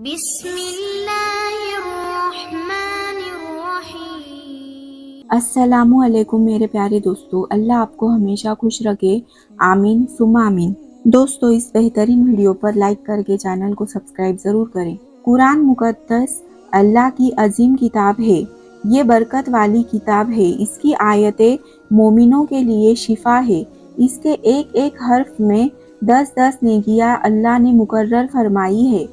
بسم اللہ الرحمن الرحیم۔ السلام علیکم میرے پیارے دوستو، اللہ آپ کو ہمیشہ خوش رکھے، آمین ثم آمین۔ دوستو، اس بہترین ویڈیو پر لائک کر کے چینل کو سبسکرائب ضرور کریں۔ قرآن مقدس اللہ کی عظیم کتاب ہے، یہ برکت والی کتاب ہے۔ اس کی آیتیں مومنوں کے لیے شفا ہے۔ اس کے ایک ایک حرف میں 10 نیکیاں اللہ نے مقرر فرمائی ہے۔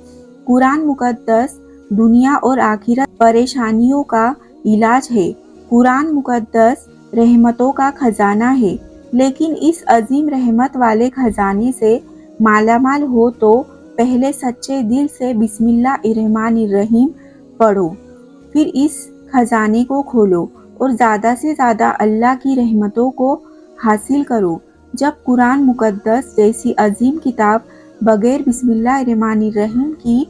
قرآن مقدس دنیا اور آخرت پریشانیوں کا علاج ہے۔ قرآن مقدس رحمتوں کا خزانہ ہے، لیکن اس عظیم رحمت والے خزانے سے مالا مال ہو تو پہلے سچے دل سے بسم اللہ الرحمن الرحیم پڑھو، پھر اس خزانے کو کھولو اور زیادہ سے زیادہ اللہ کی رحمتوں کو حاصل کرو۔ جب قرآن مقدس جیسی عظیم کتاب بغیر بسم اللہ الرحمن الرحیم کی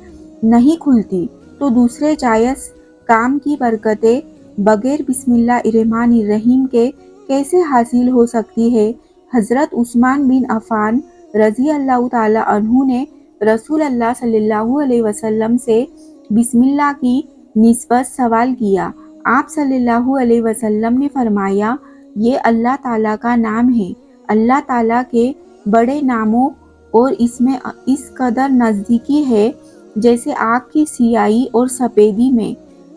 نہیں کھلتی تو دوسرے جائز کام کی برکتیں بغیر بسم اللہ الرحمن الرحیم کے کیسے حاصل ہو سکتی ہے؟ حضرت عثمان بن عفان رضی اللہ تعالی عنہ نے رسول اللہ صلی اللہ علیہ وسلم سے بسم اللہ کی نسبت سوال کیا۔ آپ صلی اللہ علیہ وسلم نے فرمایا، یہ اللہ تعالیٰ کا نام ہے۔ اللہ تعالیٰ کے بڑے ناموں اور اس میں اس قدر نزدیکی ہے جیسے آنکھ کی سیاہی اور سفیدی میں۔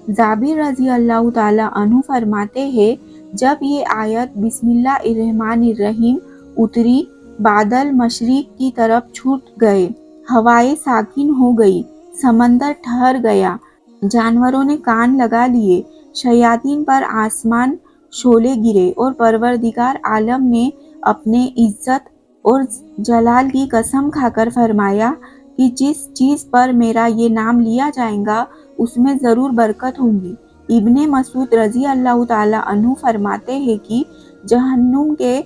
جابر رضی اللہ تعالی عنہ فرماتے ہیں، جب یہ آیت بسم اللہ الرحمن الرحیم اتری، بادل مشرق کی طرف چھوٹ گئے، ہوائیں ساکن ہو گئی، سمندر ٹھہر گیا، جانوروں نے کان لگا لیے، شیاطین پر آسمان شعلے گرے، اور پروردگار عالم نے اپنے عزت اور جلال کی قسم کھا کر فرمایا کہ جس چیز پر میرا یہ نام لیا جائے گا اس میں ضرور برکت ہوگی۔ ابن مسعود رضی اللہ تعالی عنہ فرماتے ہیں کہ جہنم کے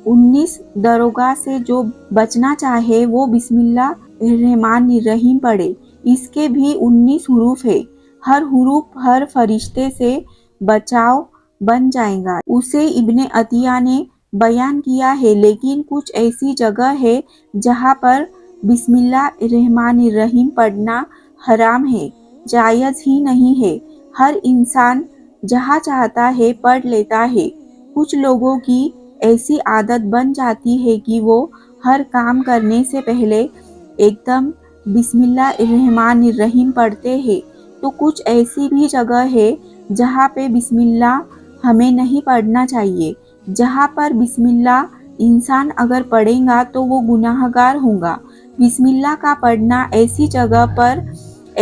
19 دروگاہ سے جو بچنا چاہے وہ بسم اللہ الرحمن الرحیم پڑھے۔ اس کے بھی 19 حروف ہیں، ہر حروف ہر فرشتے سے بچاؤ بن جائے گا۔ اسے ابن عطیہ نے بیان کیا ہے، لیکن کچھ ایسی جگہ ہے جہاں پر بسم اللہ الرحمن الرحیم پڑھنا حرام ہے، جائز ہی نہیں ہے۔ ہر انسان جہاں چاہتا ہے پڑھ لیتا ہے۔ کچھ لوگوں کی ایسی عادت بن جاتی ہے کہ وہ ہر کام کرنے سے پہلے ایک دم بسم اللہ الرحمن الرحیم پڑھتے ہیں، تو کچھ ایسی بھی جگہ ہے جہاں پہ بسم اللہ ہمیں نہیں پڑھنا چاہیے۔ جہاں پر بسم اللہ انسان اگر پڑھے گا تو وہ گناہ گار ہوگا۔ بسم اللہ کا پڑھنا ایسی جگہ پر،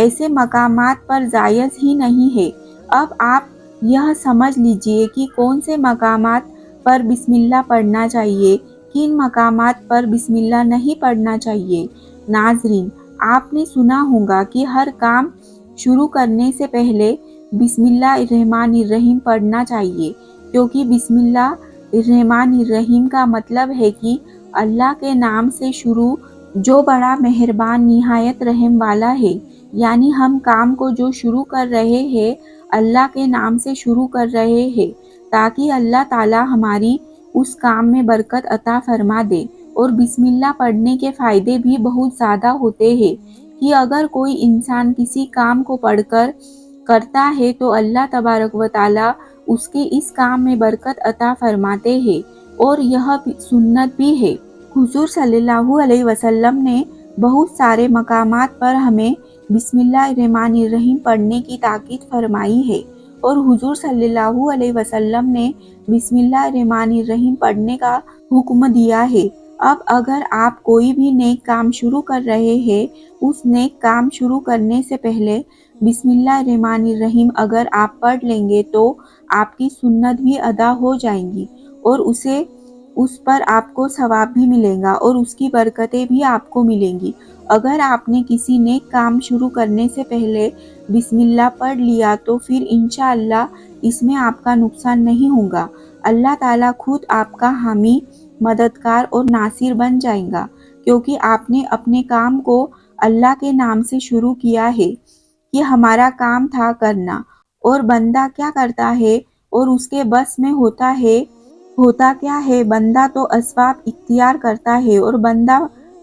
ایسے مقامات پر جائز ہی نہیں ہے۔ اب آپ یہ سمجھ لیجئے کہ کون سے مقامات پر بسم اللہ پڑھنا چاہیے، کن مقامات پر بسم اللہ نہیں پڑھنا چاہیے۔ ناظرین، آپ نے سنا ہوگا کہ ہر کام شروع کرنے سے پہلے بسم اللہ الرحمن الرحیم پڑھنا چاہیے، کیونکہ بسم اللہ الرحمن الرحیم کا مطلب ہے کہ اللہ کے نام سے شروع، جو بڑا مہربان نہایت رحم والا ہے۔ یعنی ہم کام کو جو شروع کر رہے ہیں اللہ کے نام سے شروع کر رہے ہیں، تاکہ اللہ تعالی ہماری اس کام میں برکت عطا فرما دے۔ اور بسم اللہ پڑھنے کے فائدے بھی بہت زیادہ ہوتے ہیں کہ اگر کوئی انسان کسی کام کو پڑھ کر کرتا ہے تو اللہ تبارک و تعالی اس کے اس کام میں برکت عطا فرماتے ہیں، اور یہ سنت بھی ہے۔ حضور صلی اللہ علیہ وسلم نے بہت سارے مقامات پر ہمیں بسم اللہ الرحمن الرحیم پڑھنے کی تاکید فرمائی ہے، اور حضور صلی اللہ علیہ وسلم نے بسم اللہ الرحمن الرحیم پڑھنے کا حکم دیا ہے۔ اب اگر آپ کوئی بھی نیک کام شروع کر رہے ہیں، اس نیک کام شروع کرنے سے پہلے بسم اللہ الرحمن الرحیم اگر آپ پڑھ لیں گے تو آپ کی سنت بھی ادا ہو جائیں گی، اور اس پر آپ کو ثواب بھی ملے گا اور اس کی برکتیں بھی آپ کو ملیں گی۔ اگر آپ نے کسی نیک کام شروع کرنے سے پہلے بسم اللہ پڑھ لیا تو پھر انشاءاللہ اس میں آپ کا نقصان نہیں ہوگا۔ اللہ تعالیٰ خود آپ کا حامی، مددگار اور ناصر بن جائے گا، کیونکہ آپ نے اپنے کام کو اللہ کے نام سے شروع کیا ہے کہ ہمارا کام تھا کرنا، اور بندہ کیا کرتا ہے اور اس کے بس میں ہوتا کیا ہے؟ بندہ تو اسباب اختیار کرتا ہے، اور بندہ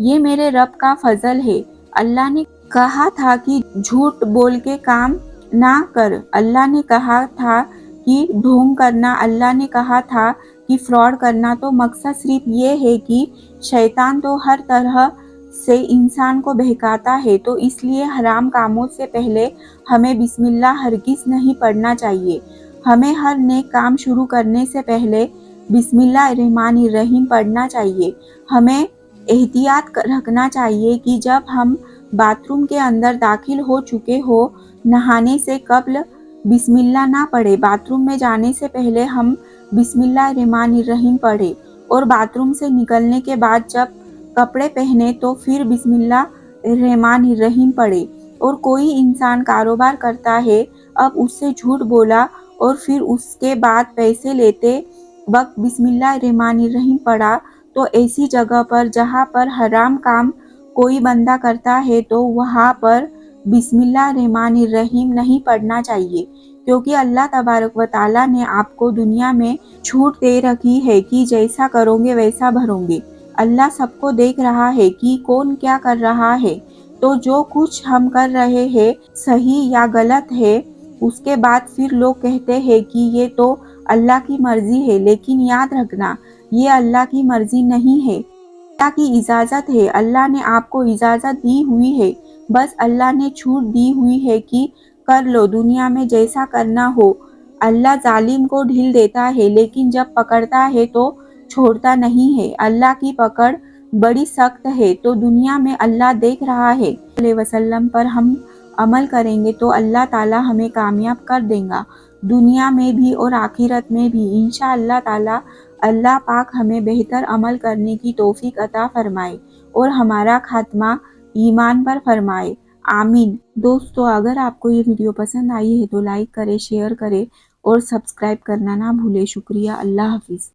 یہ میرے رب کا فضل ہے۔ اللہ نے کہا تھا کہ جھوٹ بول کے کام نہ کر، اللہ نے کہا تھا کہ ڈھونگ کرنا، اللہ نے کہا تھا کہ فراڈ کرنا۔ تو مقصد صرف یہ ہے کہ شیطان تو ہر طرح سے انسان کو بہکاتا ہے، تو اس لیے حرام کاموں سے پہلے ہمیں بسم اللہ ہرگز نہیں پڑھنا چاہیے۔ ہمیں ہر نیک کام شروع کرنے سے پہلے بسم اللہ الرحمن الرحیم پڑھنا چاہیے۔ ہمیں احتیاط رکھنا چاہیے کہ جب ہم باتھ روم کے اندر داخل ہو چکے ہو، نہانے سے قبل بسم اللہ نہ پڑھے، باتھ روم میں جانے سے پہلے ہم بسم اللہ الرحمن الرحیم پڑھے، اور باتھ روم سے نکلنے کے بعد جب کپڑے پہنے تو پھر بسم اللہ الرحمن الرحیم پڑھے۔ اور کوئی انسان کاروبار کرتا ہے، اب اس سے جھوٹ بولا اور پھر اس کے بعد پیسے لیتے وقت بسم اللہ الرحمن الرحیم پڑھا، تو ایسی جگہ پر جہاں پر حرام کام کوئی بندہ کرتا ہے تو وہاں پر بسم اللہ الرحمن الرحیم نہیں پڑھنا چاہیے، کیونکہ اللہ تبارک و تعالیٰ نے آپ کو دنیا میں چھوٹ دے رکھی ہے کہ جیسا کرو گے ویسا بھرو گے۔ اللہ سب کو دیکھ رہا ہے کہ کون کیا کر رہا ہے، تو جو کچھ ہم کر رہے ہیں صحیح یا غلط ہے، اس کے بعد پھر لوگ کہتے ہیں کہ یہ تو اللہ کی مرضی ہے، لیکن یاد رکھنا یہ اللہ کی مرضی نہیں ہے، اللہ کی اجازت ہے۔ اللہ نے آپ کو اجازت دی ہوئی ہے، بس اللہ نے چھوٹ دی ہوئی ہے کہ کر لو دنیا میں جیسا کرنا ہو۔ اللہ ظالم کو ڈھیل دیتا ہے، لیکن جب پکڑتا ہے تو چھوڑتا نہیں ہے۔ اللہ کی پکڑ بڑی سخت ہے، تو دنیا میں اللہ دیکھ رہا ہے۔ علیہ وسلم پر ہم عمل کریں گے تو اللہ تعالیٰ ہمیں کامیاب کر دے گا، دنیا میں بھی اور آخرت میں بھی انشاءاللہ تعالیٰ۔ اللہ پاک ہمیں بہتر عمل کرنے کی توفیق عطا فرمائے اور ہمارا خاتمہ ایمان پر فرمائے، آمین۔ دوستو، اگر آپ کو یہ ویڈیو پسند آئی ہے تو لائک کریں، شیئر کریں اور سبسکرائب کرنا نہ بھولیں۔ شکریہ، اللہ حافظ۔